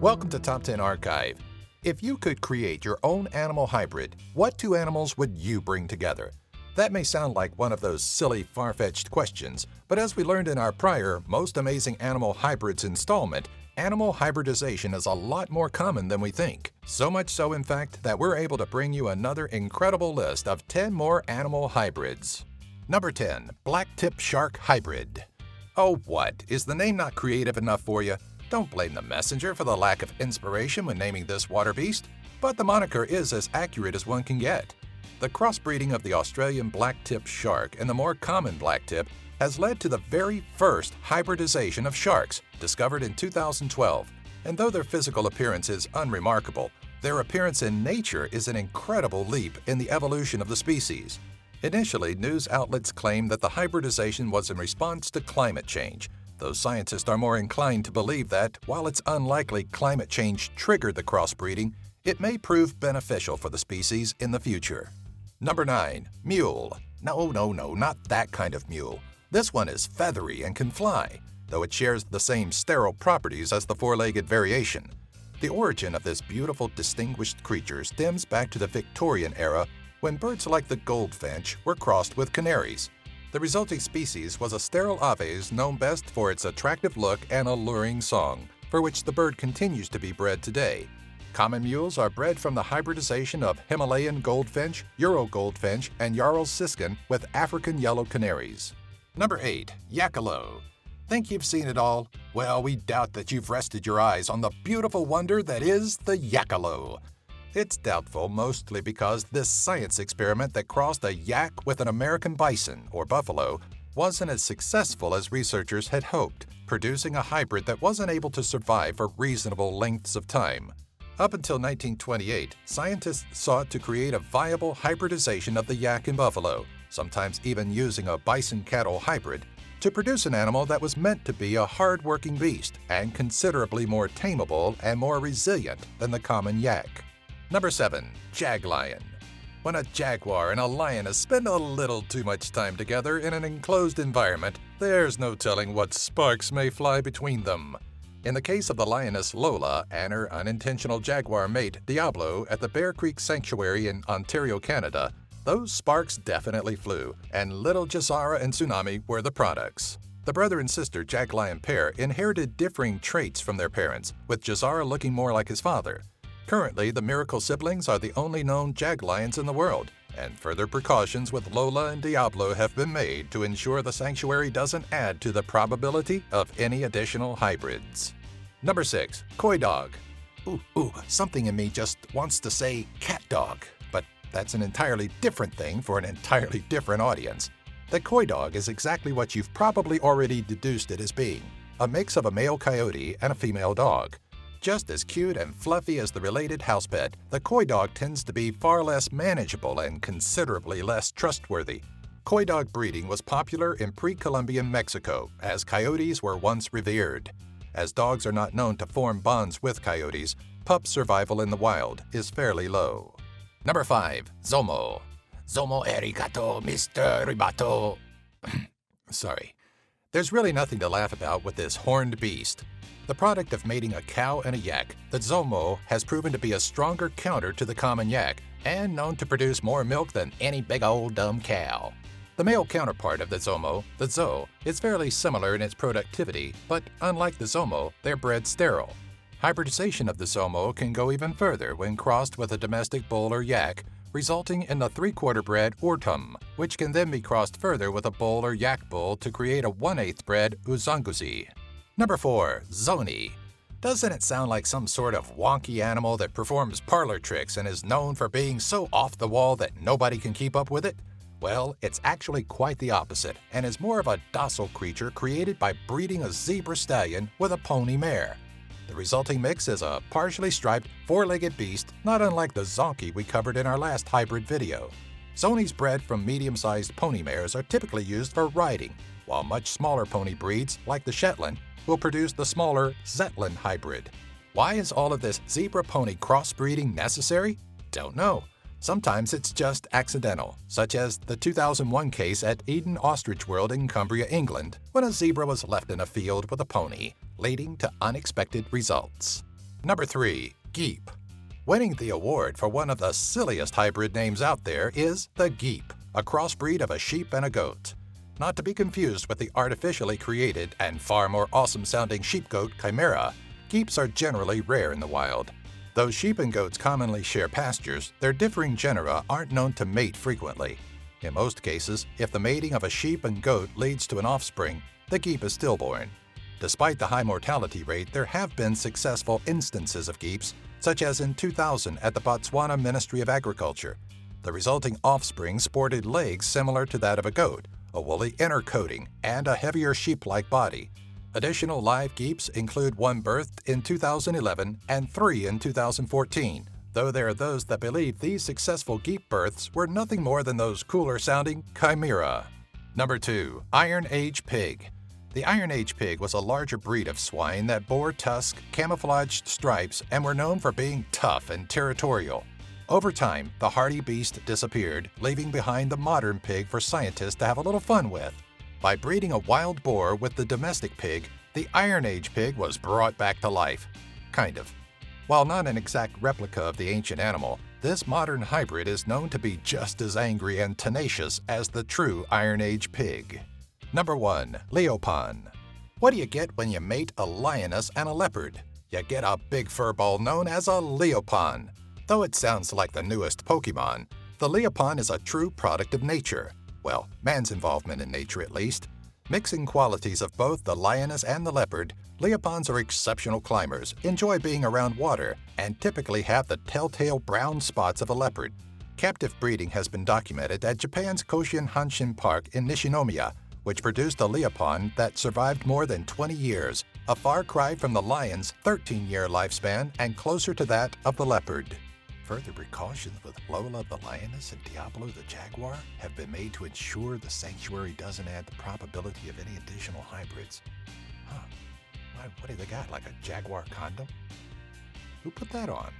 Welcome to Top 10 Archive. If you could create your own animal hybrid, what two animals would you bring together? That may sound like one of those silly, far-fetched questions, but as we learned in our prior Most Amazing Animal Hybrids installment, animal hybridization is a lot more common than we think. So much so, in fact, that we're able to bring you another incredible list of 10 more animal hybrids. Number 10. Blacktip Shark Hybrid. Oh what? Is the name not creative enough for you? Don't blame the messenger for the lack of inspiration when naming this water beast, but the moniker is as accurate as one can get. The crossbreeding of the Australian blacktip shark and the more common blacktip has led to the very first hybridization of sharks, discovered in 2012. And though their physical appearance is unremarkable, their appearance in nature is an incredible leap in the evolution of the species. Initially, news outlets claimed that the hybridization was in response to climate change, though scientists are more inclined to believe that, while it's unlikely climate change triggered the crossbreeding, it may prove beneficial for the species in the future. Number 9. Mule. No, not that kind of mule. This one is feathery and can fly, though it shares the same sterile properties as the four-legged variation. The origin of this beautiful, distinguished creature stems back to the Victorian era when birds like the goldfinch were crossed with canaries. The resulting species was a sterile aves known best for its attractive look and alluring song, for which the bird continues to be bred today. Common mules are bred from the hybridization of Himalayan goldfinch, Euro goldfinch, and Jarl siskin with African yellow canaries. Number 8. Yakalo. Think you've seen it all? Well, we doubt that you've rested your eyes on the beautiful wonder that is the Yakalo. It's doubtful mostly because this science experiment that crossed a yak with an American bison, or buffalo, wasn't as successful as researchers had hoped, producing a hybrid that wasn't able to survive for reasonable lengths of time. Up until 1928, scientists sought to create a viable hybridization of the yak and buffalo, sometimes even using a bison-cattle hybrid, to produce an animal that was meant to be a hard-working beast and considerably more tameable and more resilient than the common yak. Number 7. Jaglion. When a jaguar and a lioness spend a little too much time together in an enclosed environment, there's no telling what sparks may fly between them. In the case of the lioness Lola and her unintentional jaguar mate Diablo at the Bear Creek Sanctuary in Ontario, Canada, those sparks definitely flew, and little Jazara and Tsunami were the products. The brother and sister Jaglion pair inherited differing traits from their parents, with Jazara looking more like his father. Currently, the Miracle siblings are the only known Jaglions in the world, and further precautions with Lola and Diablo have been made to ensure the sanctuary doesn't add to the probability of any additional hybrids. Number 6. Coydog. Something in me just wants to say cat dog, but that's an entirely different thing for an entirely different audience. The Coydog is exactly what you've probably already deduced it as being, a mix of a male coyote and a female dog. Just as cute and fluffy as the related house pet, the Coydog tends to be far less manageable and considerably less trustworthy. Coydog breeding was popular in pre-Columbian Mexico, as coyotes were once revered. As dogs are not known to form bonds with coyotes, pup survival in the wild is fairly low. Number 5. Dzomo. Dzomo arigato, Mr. Ribato. Sorry. There's really nothing to laugh about with this horned beast. The product of mating a cow and a yak, the Dzomo has proven to be a stronger counter to the common yak and known to produce more milk than any big old dumb cow. The male counterpart of the Dzomo, the Dzo, is fairly similar in its productivity, but unlike the Dzomo, they're bred sterile. Hybridization of the Dzomo can go even further when crossed with a domestic bull or yak, resulting in the three-quarter bred Ortum, which can then be crossed further with a bull or yak bull to create a 1/8 bred Uzanguzi. Number 4. Zony. Doesn't it sound like some sort of wonky animal that performs parlor tricks and is known for being so off the wall that nobody can keep up with it? Well, it's actually quite the opposite and is more of a docile creature created by breeding a zebra stallion with a pony mare. The resulting mix is a partially striped, four-legged beast not unlike the zonkey we covered in our last hybrid video. Zonies bred from medium-sized pony mares are typically used for riding, while much smaller pony breeds, like the Shetland, will produce the smaller Zetland hybrid. Why is all of this zebra-pony crossbreeding necessary? Don't know. Sometimes it's just accidental, such as the 2001 case at Eden Ostrich World in Cumbria, England, when a zebra was left in a field with a pony, leading to unexpected results. Number 3. Geep. Winning the award for one of the silliest hybrid names out there is the Geep, a crossbreed of a sheep and a goat. Not to be confused with the artificially created and far more awesome-sounding sheep-goat chimera, Geeps are generally rare in the wild. Though sheep and goats commonly share pastures, their differing genera aren't known to mate frequently. In most cases, if the mating of a sheep and goat leads to an offspring, the Geep is stillborn. Despite the high mortality rate, there have been successful instances of Geeps, such as in 2000 at the Botswana Ministry of Agriculture. The resulting offspring sported legs similar to that of a goat, a woolly inner coating, and a heavier sheep-like body. Additional live Geeps include one birthed in 2011 and 3 in 2014, though there are those that believe these successful Geep births were nothing more than those cooler-sounding chimera. Number 2. Iron Age Pig. The Iron Age pig was a larger breed of swine that bore tusk, camouflaged stripes, and were known for being tough and territorial. Over time, the hardy beast disappeared, leaving behind the modern pig for scientists to have a little fun with. By breeding a wild boar with the domestic pig, the Iron Age pig was brought back to life. Kind of. While not an exact replica of the ancient animal, this modern hybrid is known to be just as angry and tenacious as the true Iron Age pig. Number 1. Leopon. What do you get when you mate a lioness and a leopard? You get a big furball known as a Leopon. Though it sounds like the newest Pokemon, the Leopon is a true product of nature. Well, man's involvement in nature at least. Mixing qualities of both the lioness and the leopard, Leopons are exceptional climbers, enjoy being around water, and typically have the telltale brown spots of a leopard. Captive breeding has been documented at Japan's Koshin Hanshin Park in Nishinomiya, which produced a Leopon that survived more than 20 years, a far cry from the lion's 13-year lifespan and closer to that of the leopard. Further precautions with Lola the lioness and Diablo the jaguar have been made to ensure the sanctuary doesn't add the probability of any additional hybrids. What do they got, like a jaguar condom? Who put that on?